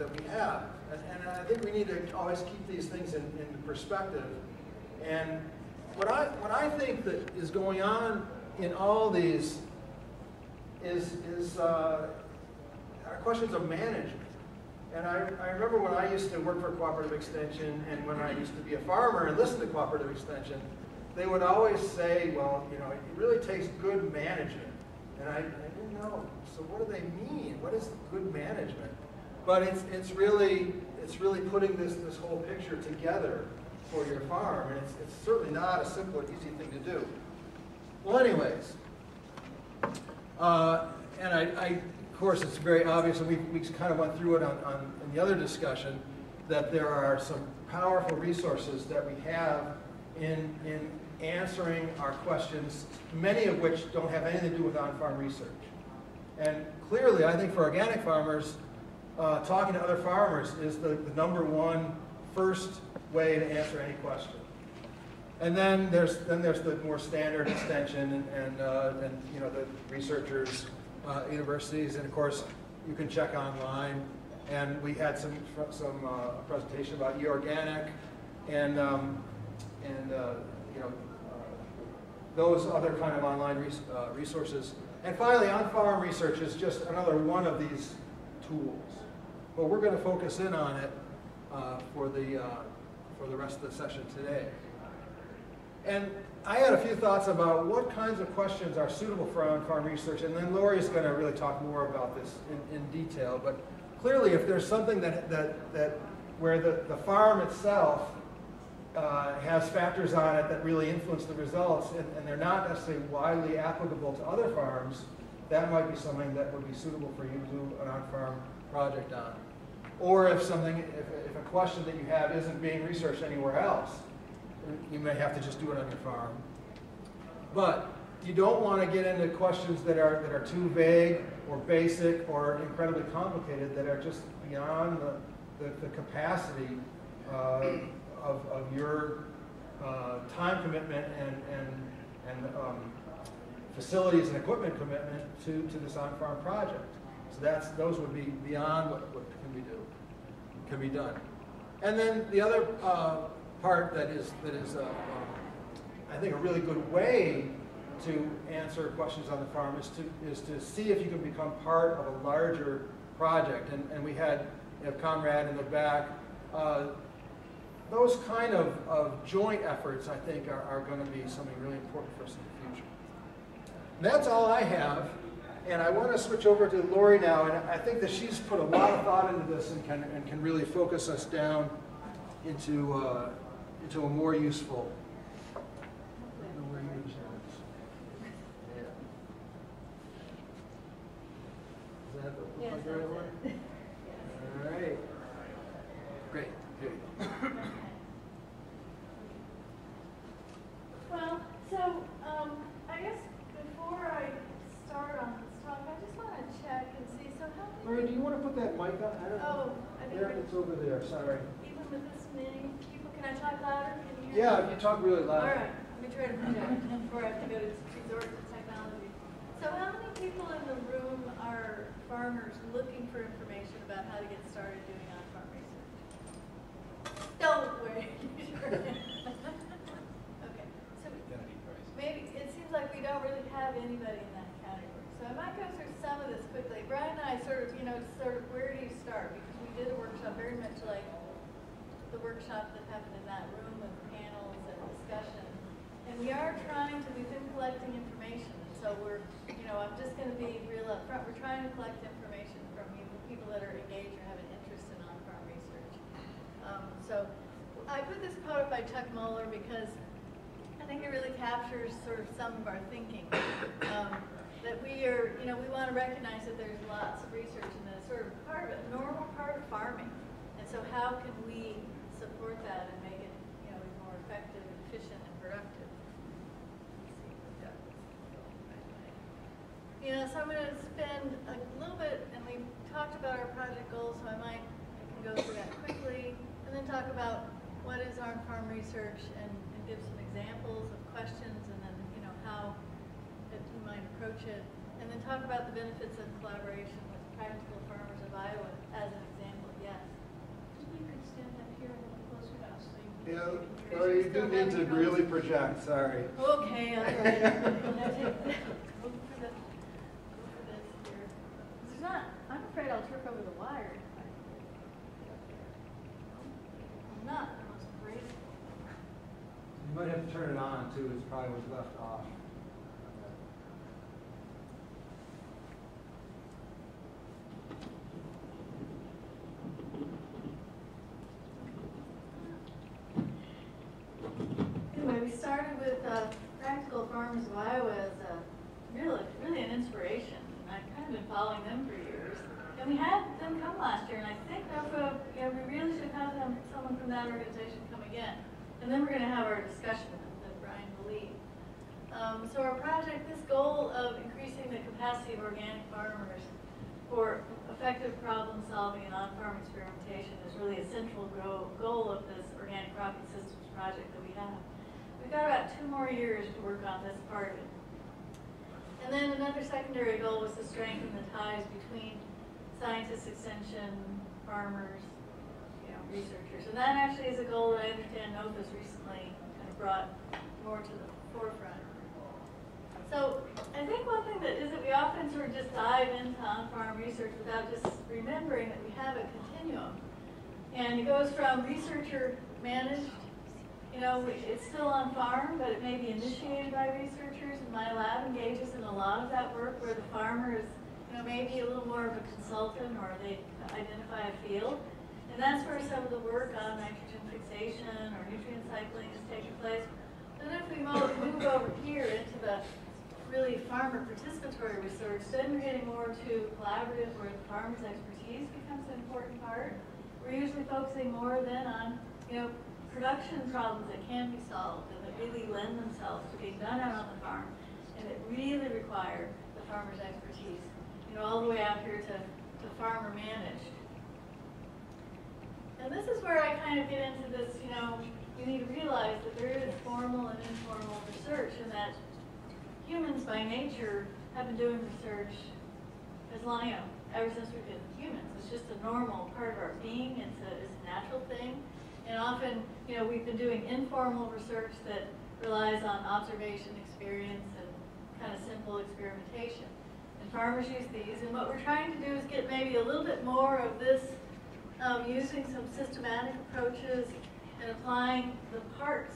that we have. And I think we need to always keep these things in perspective. And what I think that is going on in all these is are questions of management. And I remember when I used to work for Cooperative Extension, and when I used to be a farmer and listen to Cooperative Extension, they would always say, well, you know, it really takes good management. And I didn't know. So what do they mean? What is good management? But it's really putting this whole picture together for your farm, and it's certainly not a simple or easy thing to do. Well, anyways, and of course, it's very obvious, and we kind of went through it in the other discussion, that there are some powerful resources that we have in answering our questions, many of which don't have anything to do with on-farm research. And clearly, I think for organic farmers, talking to other farmers is the #1 first way to answer any question. And then there's the more standard extension and you know, the researchers, universities, and of course you can check online. And we had some presentation about e-organic and you know, those other kind of online resources. And finally, on-farm research is just another one of these tools. But we're going to focus in on it for the rest of the session today. And I had a few thoughts about what kinds of questions are suitable for on-farm research, and then Laurie is going to really talk more about this in detail. But clearly, if there's something where the farm itself has factors on it that really influence the results, and they're not necessarily widely applicable to other farms, that might be something that would be suitable for you to do an on-farm project on. Or if a question that you have isn't being researched anywhere else, you may have to just do it on your farm. But you don't want to get into questions that are too vague or basic or incredibly complicated, that are just beyond the capacity of your time commitment and facilities and equipment commitment to this on-farm project. So those would be beyond what can be done. And then the other part that is I think a really good way to answer questions on the farm is to see if you can become part of a larger project. And we have Conrad in the back. Those kind of joint efforts, I think, are going to be something really important for us in the future. And that's all I have. And I want to switch over to Laurie now, and I think that she's put a lot of thought into this and can really focus us down into a more useful. Is that the right one? All right. Great. Good. Well, so I guess before I start on this talk, I just want to check and see. So how many? Laurie, do you want to put that mic on? I don't know. I think there, it's over there. Sorry. Even with this many people, can I talk louder? Can you hear me? Yeah, if you talk really loud. All right. Let me try to project before I have to go to resort to technology. So how many people in the room are farmers looking for information about how to get started doing on-farm research? Don't worry. Okay. So maybe it seems like we don't really have anybody in that category. So I might go through some of this quickly. Brian and I sort of where do you start? Because we did a workshop very much like the workshop that happened in that room with panels and discussion. And we are we've been collecting information. So I'm just going to be real up front. We're trying to collect information from people that are engaged or have an interest in on-farm research. So I put this quote up by Chuck Muller because I think it really captures sort of some of our thinking. That we want to recognize that there's lots of research and that's sort of a normal part of farming. And so how can we support that and make it, more effective, efficient, and productive? So I'm going to spend a little bit, and we've talked about our project goals, so I can go through that quickly, and then talk about what is on-farm research and give some examples of questions, and then how you might approach it, and then talk about the benefits of collaboration with Practical Farmers of Iowa as an example yet. No, Laurie, you do need to really project, sorry. Okay, all right. Go for this here. There's not, I'm afraid I'll trip over the wire. I'm not the most graceful. You might have to turn it on too, it's probably was left off. Anyway, we started with Practical Farmers of Iowa as really an inspiration. And I've kind of been following them for years. And we had them come last year, and I think we really should have someone from that organization come again. And then we're going to have our discussion that Brian will lead. So our project, this goal of increasing the capacity of organic farmers for effective problem solving and on-farm experimentation is really a central goal of this organic cropping systems project that we have. We've got about 2 more years to work on this part of it. And then another secondary goal was to strengthen the ties between scientists, extension, farmers, researchers. And that actually is a goal that I understand NOFA's recently kind of brought more to the forefront. So I think one thing that is that we often sort of just dive into on-farm research without just remembering that we have a continuum. And it goes from researcher managed, it's still on farm, but it may be initiated by researchers, and my lab engages in a lot of that work where the farmer is, maybe a little more of a consultant, or they identify a field. And that's where some of the work on nitrogen fixation or nutrient cycling is taking place. And if we move over here into the really farmer participatory research, then we're getting more to collaborative where the farmer's expertise becomes an important part. We're usually focusing more then on, production problems that can be solved and that really lend themselves to being done out on the farm and that really require the farmer's expertise, all the way out here to farmer managed. And this is where I kind of get into this, you need to realize that there is formal and informal research and that humans by nature have been doing research as long, ever since we've been humans. It's just a normal part of our being. It's a natural thing. And often, we've been doing informal research that relies on observation, experience, and kind of simple experimentation. And farmers use these. And what we're trying to do is get maybe a little bit more of this using some systematic approaches and applying the parts,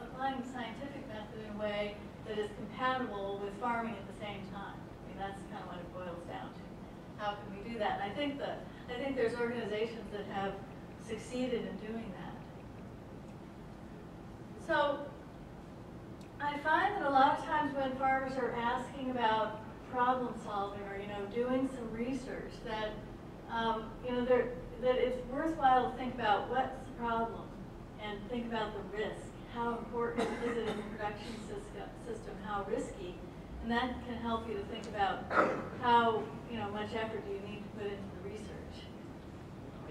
applying the scientific method in a way that is compatible with farming at the same time. I mean, that's kind of what it boils down to. How can we do that? And I think there's organizations that have succeeded in doing that. So I find that a lot of times when farmers are asking about problem solving or doing some research, that that it's worthwhile to think about what's the problem and think about the risk. How important is it in the production system? How risky? And that can help you to think about how much effort do you need to put into the research.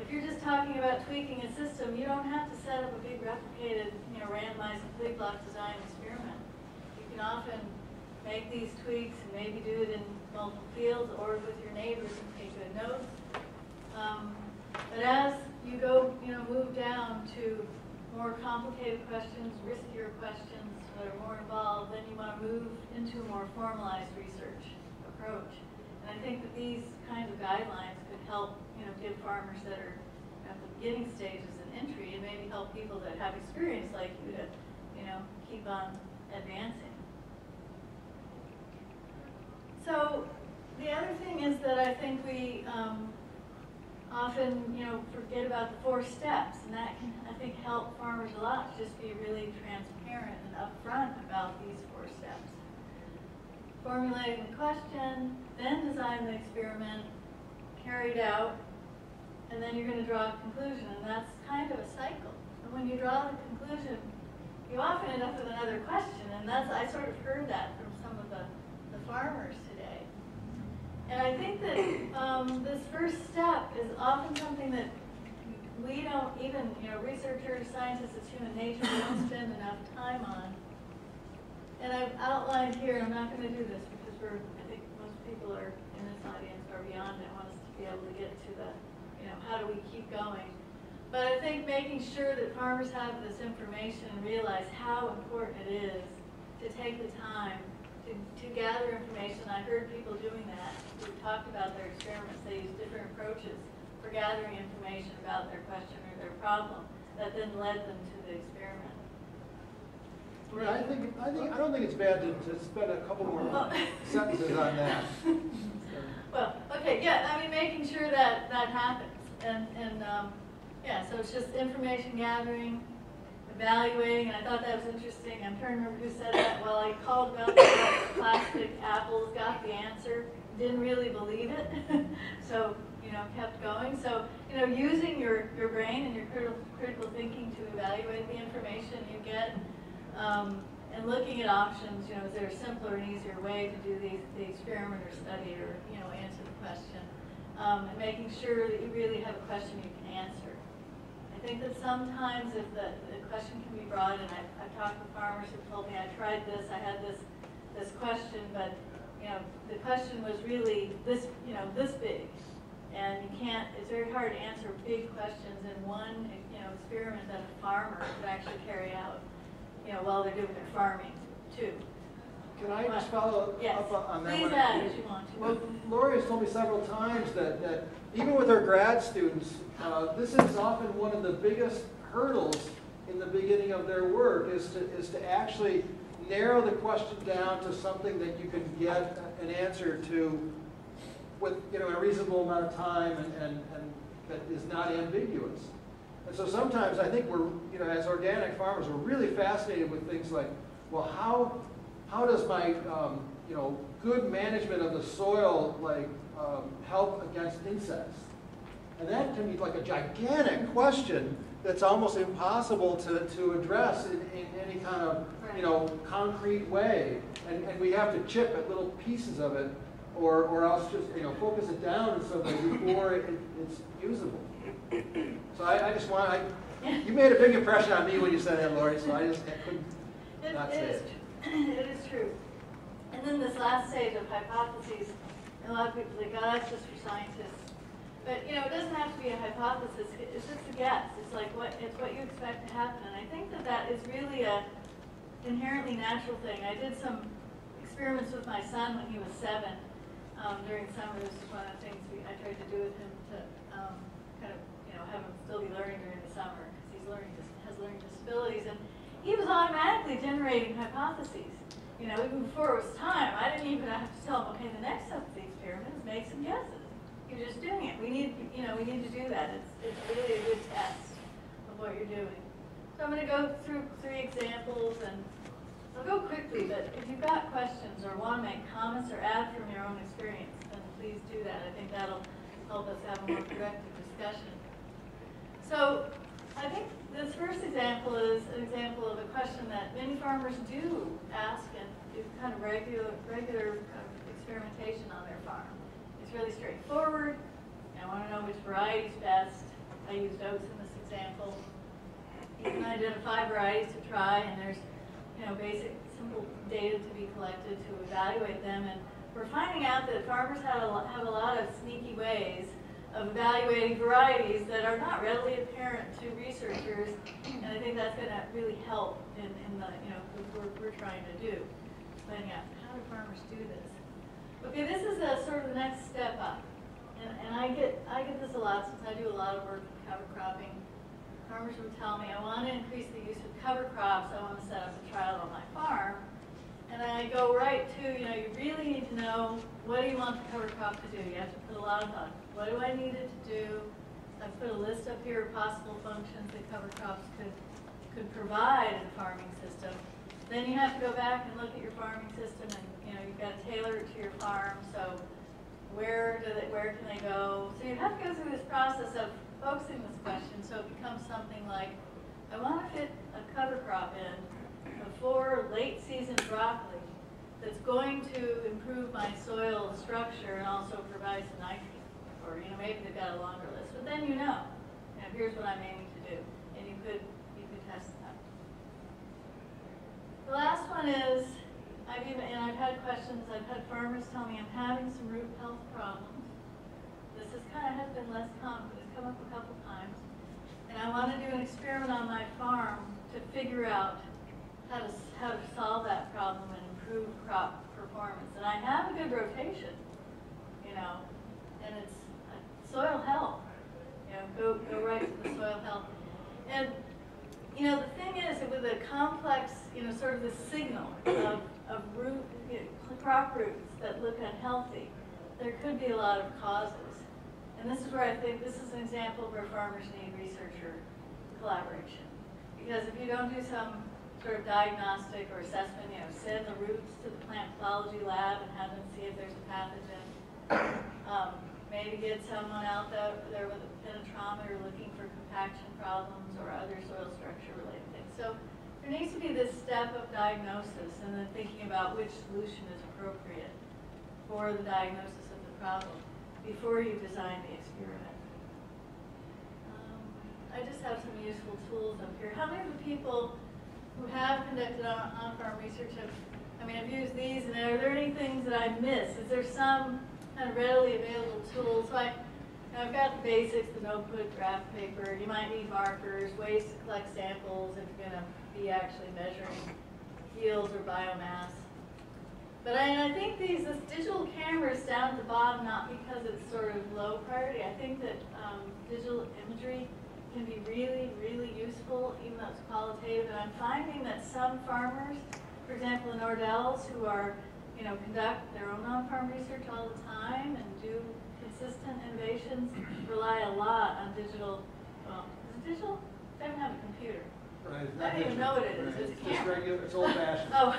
If you're just talking about tweaking a system, you don't have to set up a big replicated, randomized complete block design experiment. You can often make these tweaks and maybe do it in multiple fields or with your neighbors and take good notes. But as you go, move down to more complicated questions, riskier questions that are more involved, then you want to move into a more formalized research approach. And I think that these kinds of guidelines could help, give farmers that are at the beginning stages an entry, and maybe help people that have experience like you to, keep on advancing. So the other thing is that I think we often, forget about the 4 steps, and that can, I think, help farmers a lot to just be really transparent and upfront about these 4 steps. Formulating the question, then design the experiment, carry it out, and then you're going to draw a conclusion, and that's kind of a cycle. And when you draw the conclusion, you often end up with another question, and I sort of heard that from some of the farmers today. And I think that this first step is often something that we don't even, researchers, scientists, it's human nature, we don't spend enough time on. And I've outlined here, and I'm not going to do this because I think most people are in this audience are beyond it, want us to be able to get to the, how do we keep going. But I think making sure that farmers have this information and realize how important it is to take the time to gather information. I heard people doing that. We talked about their experiments. They used different approaches for gathering information about their question or their problem that then led them to the experiment. I don't think it's bad to spend a couple more sentences on that. Well, okay, yeah, I mean, making sure that that happens. And yeah, so it's just information gathering, evaluating, and I thought that was interesting. I'm trying to remember who said that. Well, I called about the plastic apples, got the answer, didn't really believe it. So, you know, kept going. So, you know, using your brain and your critical thinking to evaluate the information you get, and looking at options, you know, is there a simpler and easier way to do the experiment or study or, you know, answer the question. And making sure that you really have a question you can answer. I think that sometimes if the question can be broad, and I've talked with farmers who told me, I tried this, I had this question, but, you know, the question was really this, you know, this big. And you can't, it's very hard to answer big questions in one, you know, experiment that a farmer could actually carry out, you know, while they're doing their farming too. Can I just follow up on that one? Please add as you want to. Well, Laurie has told me several times that even with her grad students, this is often one of the biggest hurdles in the beginning of their work is to actually narrow the question down to something that you can get an answer to with, you know, a reasonable amount of time and that is not ambiguous. And so sometimes I think we're, you know, as organic farmers, we're really fascinated with things like, well, how does my, you know, good management of the soil, like, help against insects? And that can be like a gigantic question that's almost impossible to address in any kind of, you know, concrete way. And we have to chip at little pieces of it, or else just, you know, focus it down in some way before it's usable. So I just want, you made a big impression on me when you said that, Laurie, so I couldn't not say it. It is true. And then this last stage of hypotheses, a lot of people think, oh, that's just for scientists. But, you know, it doesn't have to be a hypothesis. It's just a guess. It's like it's what you expect to happen. And I think that is really a inherently natural thing. I did some experiments with my son when he was 7 during summer. This is one of the things I tried to do with him to kind of, you know, have him still be learning during the summer because has learning disabilities. And he was automatically generating hypotheses. You know, even before it was time, I didn't even have to tell him, okay, the next step of the experiment is make some guesses. You're just doing it. We need to do that. It's really a good test of what you're doing. So I'm going to go through 3 examples, and I'll go quickly, but if you've got questions or want to make comments or add from your own experience, then please do that. I think that'll help us have a more productive discussion. So I think this first example is an example of a question that many farmers do ask and do kind of regular experimentation on their farm. It's really straightforward. I want to know which variety is best. I used oats in this example. You can identify varieties to try, and there's, you know, basic, simple data to be collected to evaluate them. And we're finding out that farmers have a lot of sneaky ways of evaluating varieties that are not readily apparent to researchers, and I think that's going to really help in the, you know, what we're trying to do, finding out how do farmers do this. Okay, this is a sort of the next step up, and I get this a lot since I do a lot of work with cover cropping. Farmers will tell me, I want to increase the use of cover crops, I want to set up a trial on my farm. And I go right to, you know, you really need to know, what do you want the cover crop to do? You have to put a lot of thought. What do I need it to do? I've put a list up here of possible functions that cover crops could provide in a farming system. Then you have to go back and look at your farming system, and, you know, you've got to tailor it to your farm. So where can they go? So you have to go through this process of focusing this question so it becomes something like, I want to fit a cover crop in before late season broccoli that's going to improve my soil structure and also provide some nitrogen. Or, you know, maybe they've got a longer list, but then you know, here's what I'm aiming to do, and you could test that. The last one is, I've had questions. I've had farmers tell me I'm having some root health problems. This has been less common, but it's come up a couple times, and I signal of root, crop roots that look unhealthy, there could be a lot of causes. And this is where I think this is an example where farmers need researcher collaboration. Because if you don't do some sort of diagnostic or assessment, send the roots to the plant pathology lab and have them see if there's a pathogen. Maybe get someone out there with a penetrometer looking for compaction problems or other soil structure related things. So there needs to be this step of diagnosis and then thinking about which solution is appropriate for the diagnosis of the problem before you design the experiment. I just have some useful tools up here. How many of the people who have conducted on-farm research have used these, and are there any things that I missed? Is there some kind of readily available tools? So I've got the basics, the no-put graph paper. You might need markers, ways to collect samples if you're going to be actually measuring yields or biomass. But I think this digital camera is down at the bottom, not because it's sort of low priority. I think that digital imagery can be really, really useful, even though it's qualitative. And I'm finding that some farmers, for example, in Ordells, who are, conduct their own on-farm research all the time and do consistent innovations, rely a lot on digital. Well, is it digital? They don't have a computer. Right, I don't even know what it is. Right. It's a camera. Regular, it's old-fashioned. Oh,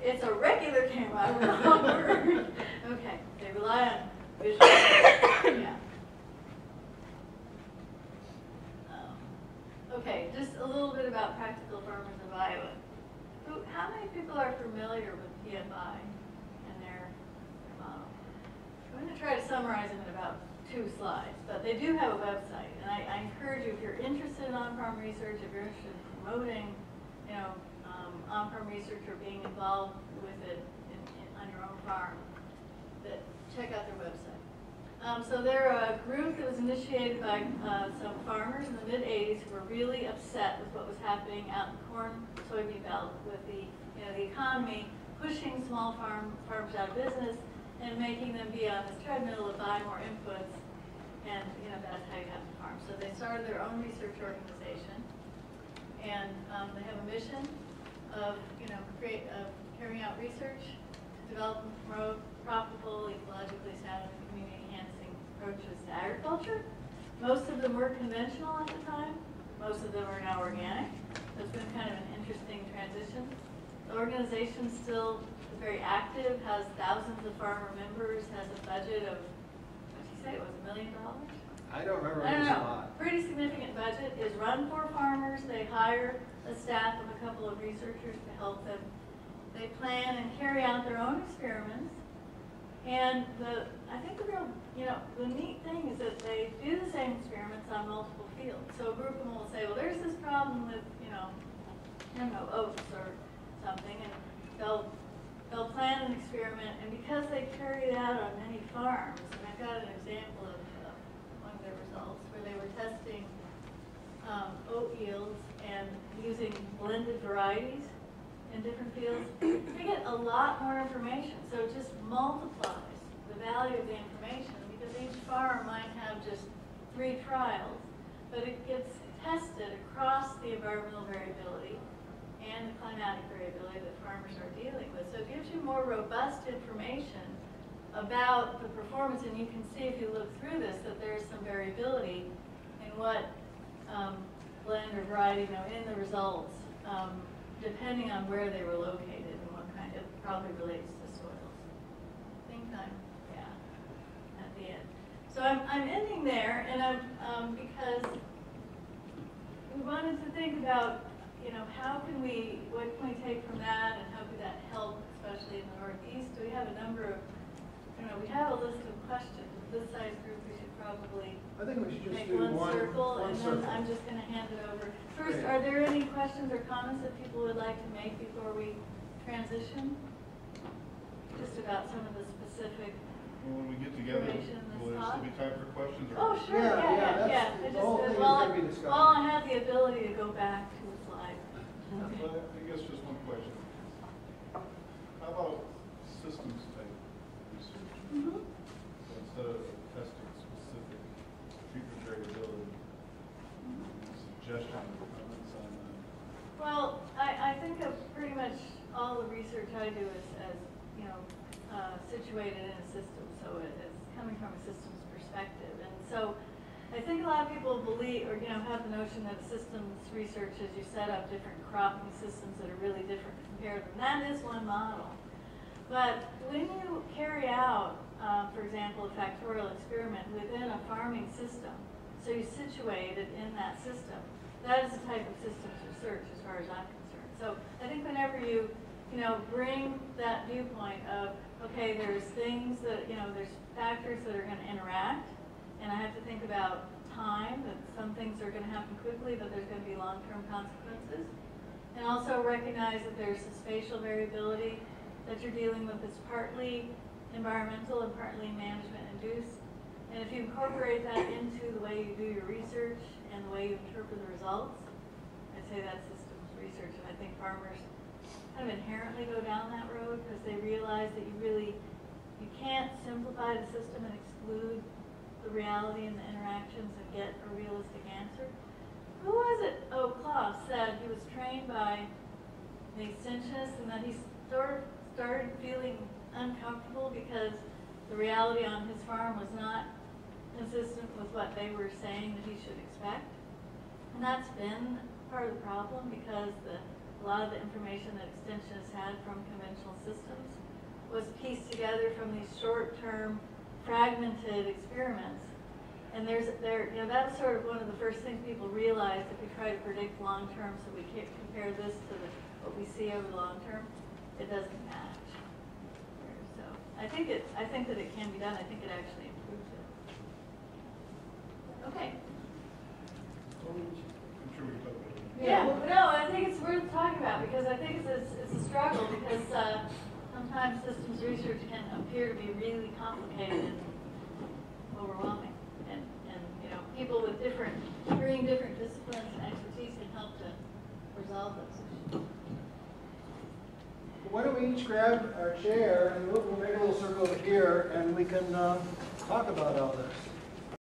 it's a regular camera. Wrong word. Okay, they rely on visual. Yeah. Okay, just a little bit about Practical Farmers of Iowa. How many people are familiar with PFI and their model? I'm going to try to summarize them in about 2 slides, but they do have a website, and I encourage you, if you're interested in on-farm research, if you're interested in promoting, on-farm research or being involved with it on your own farm, that check out their website. So they're a group that was initiated by some farmers in the mid-'80s who were really upset with what was happening out in the corn soybean belt with the economy pushing small farms out of business and making them be on this treadmill of buy more inputs, and that's how you have to farm. So they started their own research organization, and they have a mission of carrying out research to develop and promote profitable, ecologically sound, and community-enhancing approaches to agriculture. Most of them were conventional at the time. Most of them are now organic. So it's been kind of an interesting transition. The organization still is very active, has thousands of farmer members, has a budget of, what did you say, it was $1 million? I don't remember. I don't it was a know. lot. Pretty significant budget. Is run for farmers. They hire a staff of a couple of researchers to help them. They plan and carry out their own experiments. And I think the neat thing is that they do the same experiments on multiple fields. So a group of them will say, well, there's this problem with, oats or something, and they'll plan an experiment, and because they carry it out on many farms, and I've got an example of one of their results where they were testing oat yields and using blended varieties in different fields, they get a lot more information. So it just multiplies the value of the information, because each farm might have just 3 trials, but it gets tested across the environmental variability and the climatic variability that farmers are dealing with. So it gives you more robust information about the performance, and you can see if you look through this that there's some variability in what blend or variety, in the results, depending on where they were located and what kind. It probably relates to soils. I think at the end. So I'm ending there, and because we wanted to think about, what can we take from that, and how could that help, especially in the Northeast? We have a number of, we have a list of questions. This size group, we should probably I think we should just make do one circle, and circle. then I'm just going to hand it over. First, Great. are there any questions or comments that people would like to make before we transition? Just about some of the specific When we get together, information in this will there talk. still be time for questions? Or Oh, sure, Yeah, yeah. that's- I the whole just, thing is while gonna be discussed. I have the ability to go back to a slide. Okay. Well, I guess just one question. How about systems type research? Mhm. So instead of testing specific treatment variability, suggestions or comments on that? Well, I think I've pretty much situated in a system, so it's coming from a systems perspective. And so I think a lot of people believe, or have the notion that systems research is you set up different cropping systems that are really different compared to them. That is one model. But when you carry out, for example, a factorial experiment within a farming system, so you situate it in that system, that is the type of systems research as far as I'm concerned. So I think whenever you bring that viewpoint of, okay, there's things that, there's factors that are going to interact, and I have to think about time, that some things are going to happen quickly, but there's going to be long-term consequences. And also recognize that there's the spatial variability that you're dealing with that's partly environmental and partly management-induced. And if you incorporate that into the way you do your research and the way you interpret the results, I'd say that's systems research. And I think farmers kind of inherently go down that road because they realize that you can't simplify the system and exclude the reality and the interactions and get a realistic answer. Who was it? Oh, Klaus said he was trained by the extensionists and that he sort of started feeling uncomfortable because the reality on his farm was not consistent with what they were saying that he should expect. And that's been part of the problem because a lot of the information that extensionists had from conventional systems was pieced together from these short-term, fragmented experiments. And that was sort of one of the first things people realized if we try to predict long-term, so we can't compare this to what we see over the long-term, it doesn't match. So I think that it can be done. I think it actually improves it. Okay. I'm sure we can talk about it. Yeah, no, I think it's worth talking about because I think it's a struggle because sometimes systems research can appear to be really complicated and overwhelming. And people with bringing different disciplines and expertise can help to resolve those issues. Why don't we each grab our chair and we'll make a little circle over here and we can talk about all this.